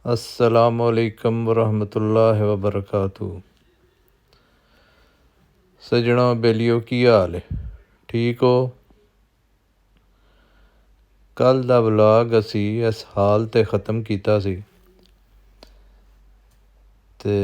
अस्सलामुअलैकुम वरहमतुल्लाहि वबरकातुहू। सजणों बेलियो की हाल है? ठीक हो? कल दा व्लॉग असी इस हाल ते ख़त्म कीता सी ते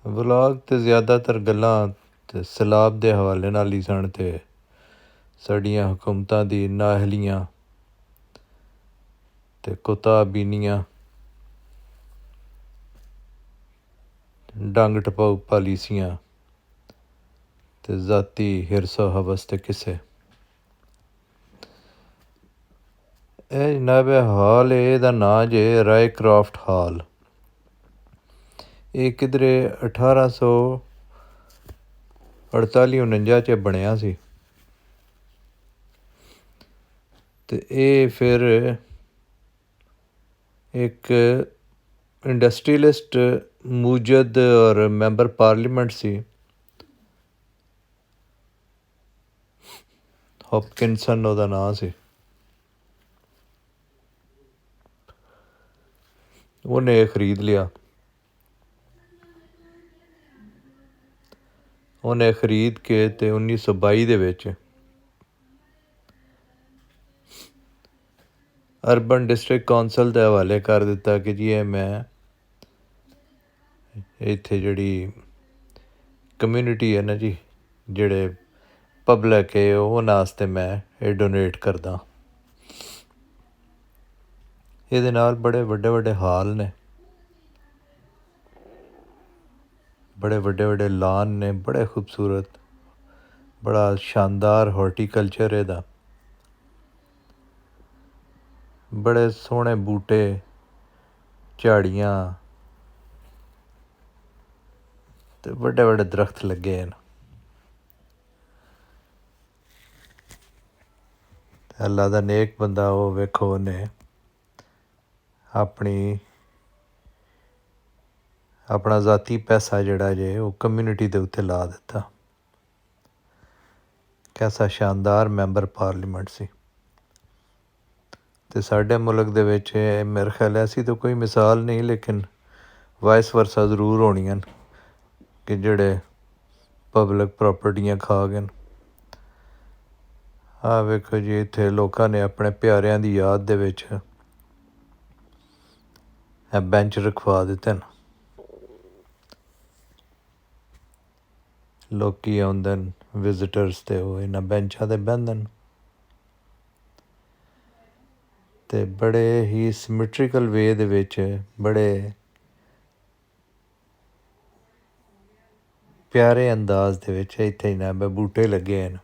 व्लॉग ते ज़्यादातर गल्लां ते सैलाब दे हवाले नाल ही सन ते साड़ियां हुकूमतां दी नाअहलियां ते कुताबीनियां डंग टपाऊ पालिसियां ते ज़ाती हिरसो हवस ते किसे। ਇਹ ਜਨਾਬ ਹਾਲ ਹੈ, ਇਹਦਾ ਨਾਂ ਜੇ ਰਾਏਕ੍ਰਾਫਟ ਹਾਲ। ਇਹ ਕਿਧਰੇ 1848-49 'ਚ ਬਣਿਆ ਸੀ ਤੇ ਇਹ ਫਿਰ ਇੱਕ ਇੰਡਸਟਰੀਅਲਿਸਟ ਮੂਜਦ ਔਰ ਮੈਂਬਰ ਪਾਰਲੀਮੈਂਟ ਸੀ ਹੌਪਕਿਨਸਨ ਉਹਦਾ ਨਾਂ ਸੀ। ਉਹਨੇ ਇਹ ਖਰੀਦ ਲਿਆ। ਉਹਨੇ ਖਰੀਦ ਕੇ ਤੇ 1922 ਦੇ ਵਿੱਚ ਅਰਬਨ ਡਿਸਟ੍ਰਿਕਟ ਕੌਂਸਲ ਦੇ ਹਵਾਲੇ ਕਰ ਦਿੱਤਾ ਕਿ ਜੀ ਇਹ ਮੈਂ ਇੱਥੇ ਜਿਹੜੀ ਕਮਿਊਨਿਟੀ ਹੈ ਨਾ ਜੀ, ਜਿਹੜੇ ਪਬਲਿਕ ਹੈ ਉਹਨਾਂ ਵਾਸਤੇ ਮੈਂ ਇਹ ਡੋਨੇਟ ਕਰਦਾ। ਇਹਦੇ ਨਾਲ ਬੜੇ ਵੱਡੇ ਵੱਡੇ ਹਾਲ ਨੇ, बड़े बड़े बड़े लान ने, बड़े खूबसूरत, बड़ा शानदार हॉर्टिकल्चर एदा, बड़े सोहने बूटे झाड़ियाँ ते बड़े बड़े दरख्त लगे हैं। अल्लाह दा नेक बंदा वो वेखो ने अपना ज़ाती पैसा जिहड़ा जे वो कम्यूनिटी दे उत्ते ला दिता। कैसा शानदार मैंबर पार्लीमेंट सी। ते साडे मुल्क दे विच मेरे ख्याल ऐसी तो कोई मिसाल नहीं, लेकिन वाइस वर्सा जरूर होनियां कि जेह्ड़े पब्लिक प्रॉपर्टियां खा गए। आ वेखो जी, इत्थे लोकां ने अपने प्यारियां दी याद दे विच बेंच रखवा दित्ते न। लोकी आउंदे न विजिटर्स ते ओह् इन्हां बेंचां ते बैंह्दे न ते बड़े ही सिमैट्रिकल वे दे विच बड़े प्यारे अंदाज दे विच इत्थे जनाब बूटे लगे न,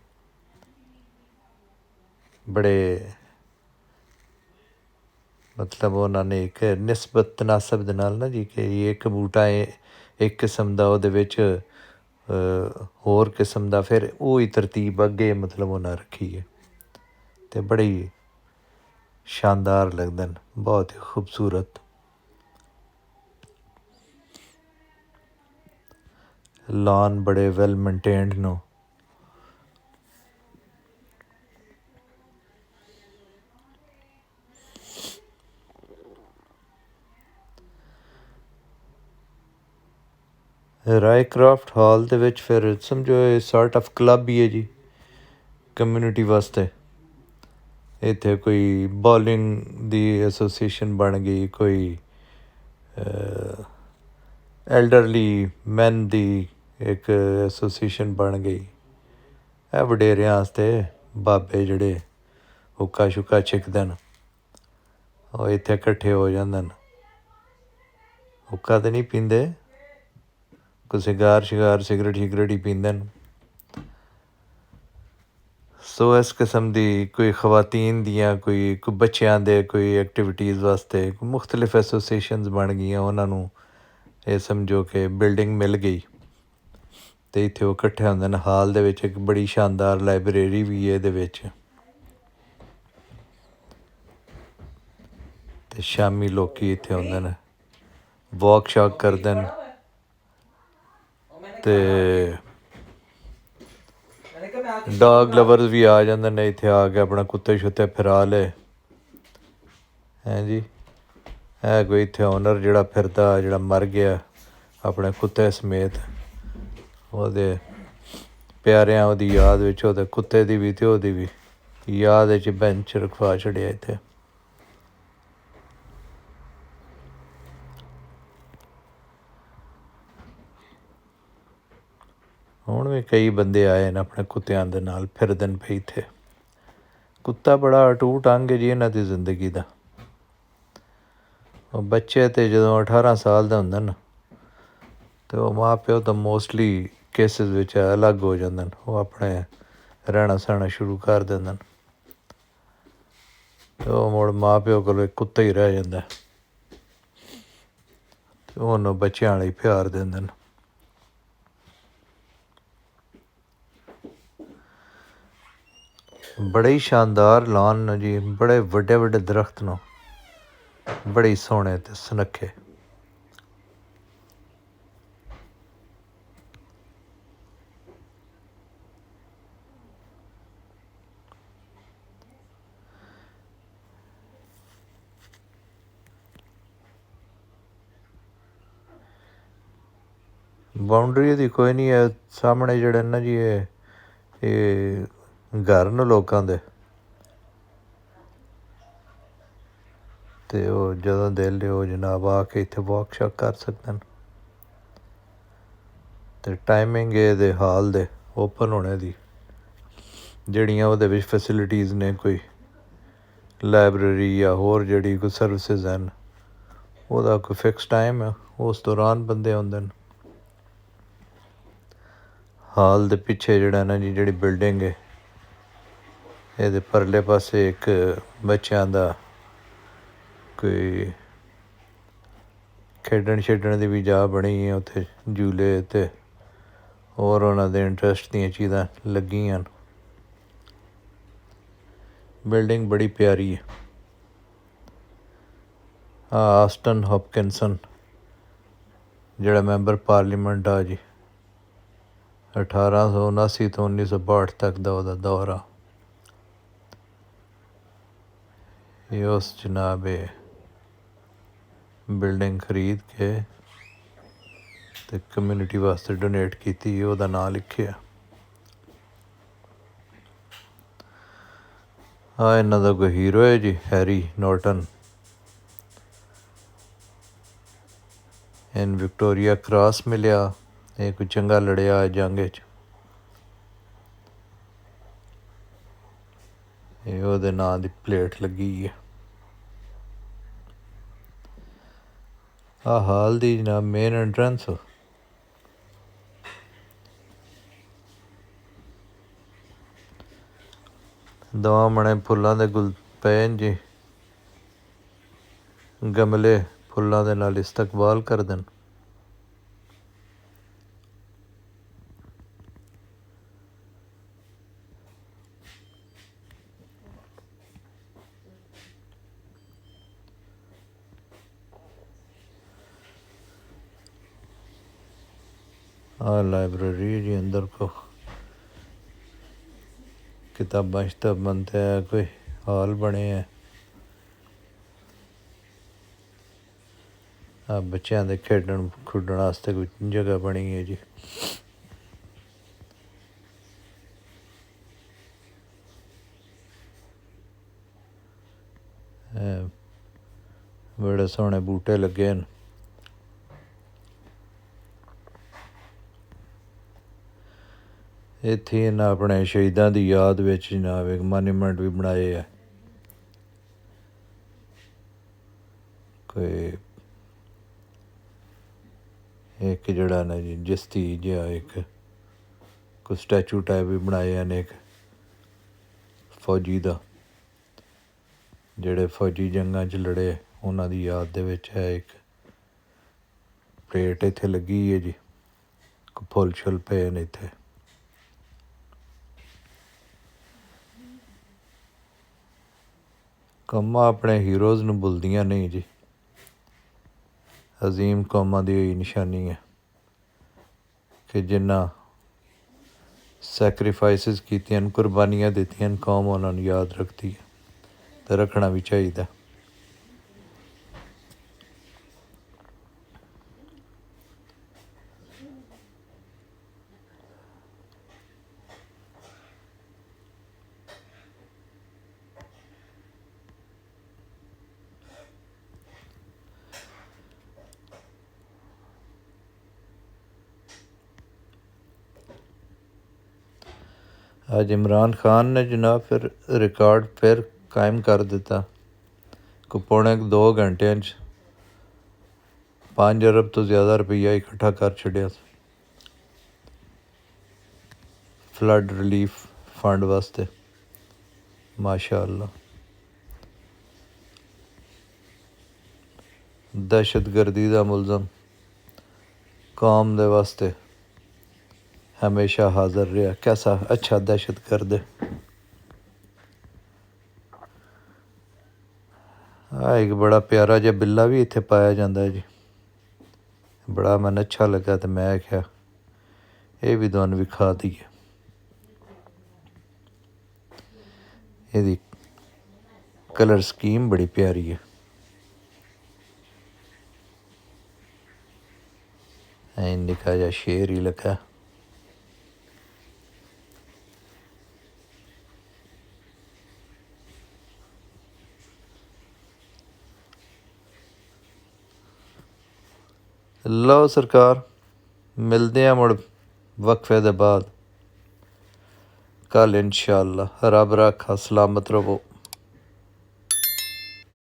बड़े मतलब उन्होंने एक निस्बत तनासब दे नाल ना जी कि एक बूटा एक किस्म दा ओहदे विच होर किस्म दा फिर ओही तरतीब अग्गे मतलब उन्हें रखी है ते बड़ी शानदार लगदे न, बहुत ही खूबसूरत। लॉन बड़े वेल मेनटेन्ड न। रायक्रॉफ्ट हॉल दे विच फिर समझो सॉर्ट ऑफ क्लब ही है जी कम्यूनिटी वास्ते। इत्थे कोई बॉलिंग दी एसोसीएशन बन गई, कोई एल्डरली मैन दी एक एसोसीएशन बन गई। ਇਹ ਵਡੇਰਿਆਂ ਵਾਸਤੇ ਬਾਬੇ ਜਿਹੜੇ ਹੁੱਕਾ ਸ਼ੁੱਕਾ ਛਿਕਦੇ ਨੇ ਉਹ ਇੱਥੇ ਇਕੱਠੇ ਹੋ ਜਾਂਦੇ ਨੇ। ਹੁੱਕਾ ਤਾਂ ਨਹੀਂ ਪੀਂਦੇ, ਕੋਈ ਸਿਗਾਰ ਸਿਗਰਟ ਹੀ ਪੀਂਦੇ ਨੇ। ਸੋ ਇਸ ਕਿਸਮ ਦੀ ਕੋਈ ਖਵਾਤੀਨ ਦੀਆਂ ਕੋਈ ਬੱਚਿਆਂ ਦੇ ਕੋਈ ਐਕਟੀਵਿਟੀਜ਼ ਵਾਸਤੇ ਕੋਈ ਮੁਖਤਲਿਫ ਐਸੋਸੀਏਸ਼ਨਸ ਬਣ ਗਈਆਂ। ਉਹਨਾਂ ਨੂੰ ਇਹ ਸਮਝੋ ਕਿ ਬਿਲਡਿੰਗ ਮਿਲ ਗਈ ਅਤੇ ਇੱਥੇ ਉਹ ਇਕੱਠੇ ਹੁੰਦੇ ਨੇ। ਹਾਲ ਦੇ ਵਿੱਚ ਇੱਕ ਬੜੀ ਸ਼ਾਨਦਾਰ ਲਾਇਬ੍ਰੇਰੀ ਵੀ ਹੈ ਇਹਦੇ ਵਿੱਚ ਅਤੇ ਸ਼ਾਮੀ ਲੋਕ ਇੱਥੇ ਆਉਂਦੇ ਨੇ, ਵਾਕ ਸ਼ਾਕ ਕਰਦੇ ਨੇ ਅਤੇ ਡੌਗ ਲਵਰਸ ਵੀ ਆ ਜਾਂਦੇ ਨੇ ਇੱਥੇ ਆ ਕੇ ਆਪਣਾ ਕੁੱਤੇ ਸ਼ੁੱਤੇ ਫਿਰਾ ਲਏ ਹੈਂ ਜੀ। ਹੈ ਕੋਈ ਇੱਥੇ ਓਨਰ ਜਿਹੜਾ ਫਿਰਦਾ ਜਿਹੜਾ ਮਰ ਗਿਆ ਆਪਣੇ ਕੁੱਤੇ ਸਮੇਤ, ਉਹਦੇ ਪਿਆਰਿਆਂ ਉਹਦੀ ਯਾਦ ਵਿੱਚ, ਉਹਦੇ ਕੁੱਤੇ ਦੀ ਵੀ ਅਤੇ ਉਹਦੀ ਵੀ ਯਾਦ ਵਿੱਚ ਬੈਂਚ ਰਖਵਾ ਛੱਡਿਆ ਇੱਥੇ। ਹੁਣ ਵੀ ਕਈ ਬੰਦੇ ਆਏ ਨੇ ਆਪਣੇ ਕੁੱਤਿਆਂ ਦੇ ਨਾਲ ਫਿਰਦੇ ਨੇ ਪਏ ਇੱਥੇ। ਕੁੱਤਾ ਬੜਾ ਅਟੂਟ ਅੰਗ ਹੈ ਜੀ ਇਹਨਾਂ ਦੀ ਜ਼ਿੰਦਗੀ ਦਾ। ਉਹ ਬੱਚੇ ਤਾਂ ਜਦੋਂ 18 ਸਾਲ ਦੇ ਹੁੰਦੇ ਨੇ ਅਤੇ ਉਹ ਮਾਂ ਪਿਓ ਤਾਂ ਮੋਸਟਲੀ ਕੇਸਿਸ ਵਿੱਚ ਅਲੱਗ ਹੋ ਜਾਂਦੇ ਨੇ, ਉਹ ਆਪਣੇ ਰਹਿਣਾ ਸਹਿਣਾ ਸ਼ੁਰੂ ਕਰ ਦਿੰਦੇ ਨੇ ਅਤੇ ਉਹ ਮੁੜ ਮਾਂ ਪਿਓ ਕੋਲ ਇੱਕ ਕੁੱਤਾ ਹੀ ਰਹਿ ਜਾਂਦਾ ਅਤੇ ਉਹਨੂੰ ਬੱਚਿਆਂ ਵਾਲੇ ਪਿਆਰ ਦਿੰਦੇ ਨੇ। ਬੜੇ ਹੀ ਸ਼ਾਨਦਾਰ ਲਾਨ ਨੇ ਜੀ, ਬੜੇ ਵੱਡੇ ਵੱਡੇ ਦਰਖਤ ਨੇ, ਬੜੇ ਹੀ ਸੋਹਣੇ ਅਤੇ ਸੁਨੱਖੇ। ਬਾਊਂਡਰੀ ਇਹਦੀ ਕੋਈ ਨਹੀਂ ਹੈ, ਸਾਹਮਣੇ ਜਿਹੜੇ ਨਾ ਜੀ ਇਹ ਘਰ ਨੇ ਲੋਕਾਂ ਦੇ, ਅਤੇ ਉਹ ਜਦੋਂ ਦਿਲ ਉਹ ਜਨਾਬ ਆ ਕੇ ਇੱਥੇ ਵਾਕ ਸ਼ਾਕ ਕਰ ਸਕਦੇ ਨੇ। ਅਤੇ ਟਾਈਮਿੰਗ ਇਹਦੇ ਹਾਲ ਦੇ ਓਪਨ ਹੋਣੇ ਦੀ, ਜਿਹੜੀਆਂ ਉਹਦੇ ਵਿੱਚ ਫੈਸਿਲਿਟੀਜ਼ ਨੇ, ਕੋਈ ਲਾਇਬ੍ਰੇਰੀ ਜਾਂ ਹੋਰ ਜਿਹੜੀ ਕੋਈ ਸਰਵਿਸਿਜ਼ ਹਨ, ਉਹਦਾ ਕੋਈ ਫਿਕਸ ਟਾਈਮ ਹੈ, ਉਸ ਦੌਰਾਨ ਬੰਦੇ ਆਉਂਦੇ ਨੇ। ਹਾਲ ਦੇ ਪਿੱਛੇ ਜਿਹੜਾ ਨਾ ਜੀ ਜਿਹੜੀ ਬਿਲਡਿੰਗ ਹੈ, ਇਹਦੇ ਪਰਲੇ ਪਾਸੇ ਇੱਕ ਬੱਚਿਆਂ ਦਾ ਕੋਈ ਖੇਡਣ ਛੇਡਣ ਦੀ ਵੀ ਜਗ੍ਹਾ ਬਣੀ ਹੈ, ਉੱਥੇ ਝੂਲੇ ਅਤੇ ਹੋਰ ਉਹਨਾਂ ਦੇ ਇੰਟਰਸਟ ਦੀਆਂ ਚੀਜ਼ਾਂ ਲੱਗੀਆਂ ਹਨ। ਬਿਲਡਿੰਗ ਬੜੀ ਪਿਆਰੀ ਹੈ। ਆਸਟਨ ਹੌਪਕਿੰਸਨ ਜਿਹੜਾ ਮੈਂਬਰ ਪਾਰਲੀਮੈਂਟ ਆ ਜੀ, 1879 ਤੋਂ 1962 ਤੱਕ ਦਾ ਉਹਦਾ ਦੌਰ ਆ। ਇਹ ਉਸ ਜਨਾਬ ਇਹ ਬਿਲਡਿੰਗ ਖਰੀਦ ਕੇ ਅਤੇ ਕਮਿਊਨਿਟੀ ਵਾਸਤੇ ਡੋਨੇਟ ਕੀਤੀ, ਉਹਦਾ ਨਾਂ ਲਿਖਿਆ। ਇਹਨਾਂ ਦਾ ਕੋਈ ਹੀਰੋ ਹੈ ਜੀ, ਹੈਰੀ ਨੋਰਟਨ। ਇਹਨੂੰ ਵਿਕਟੋਰੀਆ ਕ੍ਰਾਸ ਮਿਲਿਆ, ਇਹ ਕੋਈ ਚੰਗਾ ਲੜਿਆ ਜੰਗ 'ਚ। ਇਹ ਉਹਦੇ ਨਾਂ ਦੀ ਪਲੇਟ ਲੱਗੀ ਹੈ। ਆਹ ਹਾਲ ਦੀ ਜਨਾਬ ਮੇਨ ਐਂਟਰੈਂਸ। ਦੋਵਾਂ ਮਣੇ ਫੁੱਲਾਂ ਦੇ ਗੁਲ ਪਏ ਨੇ ਜੀ, ਗਮਲੇ ਫੁੱਲਾਂ ਦੇ ਨਾਲ ਇਸਤਕਬਾਲ ਕਰਦੇ ਨੇ। ਲਾइब्रेरी जी, अंदर को किताबां शिताबां ते कोई हाल बने है। बच्चों के खेडन खुडन वास्ते कोई जगह बनी है जी। बड़े सोहने बूटे लगे न। इत्थे इन्हां अपने शहीदां दी याद विच जनाब एक मोन्यूमेंट भी बनाए है। कोई एक जड़ा ना जी जिस्ती जिहा एक कोई स्टैचू टाइप भी बनाए हैं, एक फौजी दा ਜਿਹੜੇ फौजी जंगां च लड़े उन्हां दी याद दे विच है। एक प्लेट इत्थे लगी है जी, कोई फुल शुल पे ने इत्थे। कौमां अपने हीरोज़ नूं भुलदियां नहीं जी, अजीम कौमां दी होई निशानी है कि जिन्ना ਸੈਕਰੀਫਾਈਸਿਸ ਕੀਤੀਆਂ ਨੇ, ਕੁਰਬਾਨੀਆਂ ਦਿੱਤੀਆਂ ਨੇ, ਕੌਮ ਉਹਨਾਂ ਨੂੰ ਯਾਦ ਰੱਖਦੀ ਹੈ ਅਤੇ ਰੱਖਣਾ ਵੀ ਚਾਹੀਦਾ। ਅੱਜ ਇਮਰਾਨ ਖਾਨ ਨੇ ਜਨਾਬ ਫਿਰ ਰਿਕਾਰਡ ਫਿਰ ਕਾਇਮ ਕਰ ਦਿੱਤਾ। ਕੋਈ ਪੌਣੇ 2 ਘੰਟਿਆਂ 'ਚ 5 ਅਰਬ ਤੋਂ ਜ਼ਿਆਦਾ ਰੁਪਈਆ ਇਕੱਠਾ ਕਰ ਛੱਡਿਆ ਸੀ ਫਲੱਡ ਰਿਲੀਫ ਫੰਡ ਵਾਸਤੇ। ਮਾਸ਼ਾ ਅੱਲਾ। ਦਹਿਸ਼ਤਗਰਦੀ ਦਾ ਮੁਲਜ਼ਮ ਕੌਮ ਦੇ ਵਾਸਤੇ ਹਮੇਸ਼ਾ ਹਾਜ਼ਰ ਰਿਹਾ। ਕੈਸਾ ਅੱਛਾ ਦਹਿਸ਼ਤਗਰਦ ਹੈ। ਇੱਕ ਬੜਾ ਪਿਆਰਾ ਜਿਹਾ ਬਿੱਲਾ ਵੀ ਇੱਥੇ ਪਾਇਆ ਜਾਂਦਾ ਜੀ, ਬੜਾ ਮੈਨੂੰ ਅੱਛਾ ਲੱਗਾ ਅਤੇ ਮੈਂ ਆਖਿਆ ਇਹ ਵੀ ਤੁਹਾਨੂੰ ਵਿਖਾ ਦਈਏ। ਇਹਦੀ ਕਲਰ ਸਕੀਮ ਬੜੀ ਪਿਆਰੀ ਹੈ। ਐਂ ਨਿੱਕਾ ਜਿਹਾ ਸ਼ੇਰ ਹੀ ਲੱਗਾ। ਲਓ ਸਰਕਾਰ, ਮਿਲਦੇ ਹਾਂ ਮੁੜ ਵਕਫੇ ਦੇ ਬਾਅਦ ਕੱਲ੍ਹ ਇਨਸ਼ਾ ਅੱਲਾ। ਰੱਬ ਰਾਖਾ, ਸਲਾਮਤ ਰਵੋ।